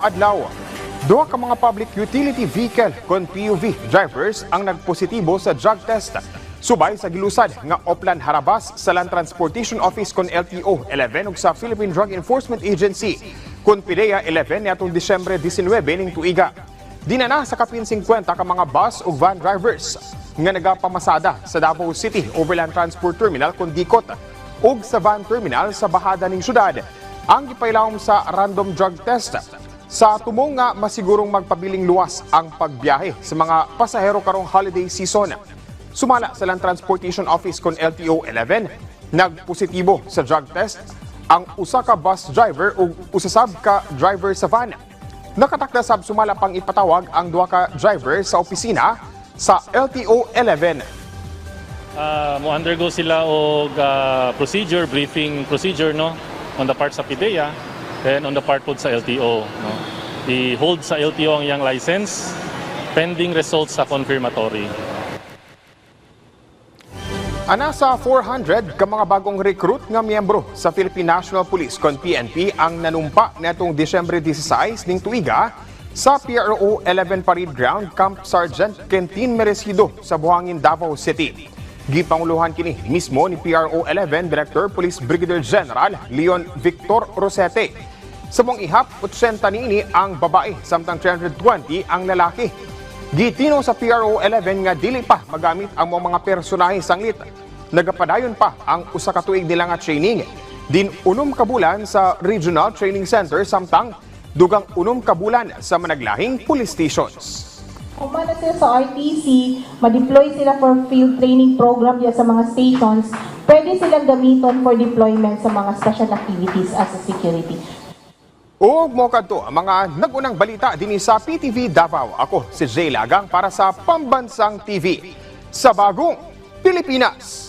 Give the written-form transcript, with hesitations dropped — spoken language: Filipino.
adlaw. Duha ka mga public utility vehicle kon PUV drivers ang nagpositibo sa drug test. Subay sa gilusad nga Oplan Harabas sa Land Transportation Office kon LTO 11 ug sa Philippine Drug Enforcement Agency kon PDEA 11 niadtong Disyembre 19 ning tuiga. Dinana sa kapin 50 ka mga bus ug van drivers nga nagapamasada sa Davao City Overland Transport Terminal kon Dikot ug sa van terminal sa bahada ning syudad ang gipailawom sa random drug test. Sa tumong nga masigurong magpabiling luwas ang pagbiyahe sa mga pasahero karong holiday season. Sumala sa Land Transportation Office kon LTO 11, nagpositibo sa drug test ang usa ka bus driver ug usasab ka driver sa van. Nakatakda sab sumala pang ipatawag ang duha ka driver sa opisina sa LTO 11. Mo-undergo sila og briefing procedure no on the part sa PDEA and on the part po sa LTO no. I-hold sa LTO ang iyang license pending results sa confirmatory. Ana sa 400 ka mga bagong recruit nga miyembro sa Philippine National Police kon PNP ang nanumpa netong Disyembre 16 ning tuiga sa PRO 11 Parade Ground Camp Sergeant Quentin Merecido sa Buhangin, Davao City. Gipanguluhan kini mismo ni PRO 11 Director Police Brigadier General Leon Victor Rosete. Sa mong ihap, 80 niini ang babae samtang 320 ang lalaki. Gitino sa PRO 11 nga dili pa magamit ang mga personahe sanglit. Nagapadayon pa ang usa ka tuig nila nga training. Din 6 ka bulan sa Regional Training Center samtang dugang 6 ka bulan sa managlahing police stations. Kung mana sila sa RTC, ma-deploy sila for field training program diya sa mga stations, pwede silang gamiton for deployment sa mga special activities as a security. O mo kadto ang mga nagunang balita dinhi sa PTV Davao. Ako si Jay Lagang para sa Pambansang TV sa Bagong Pilipinas.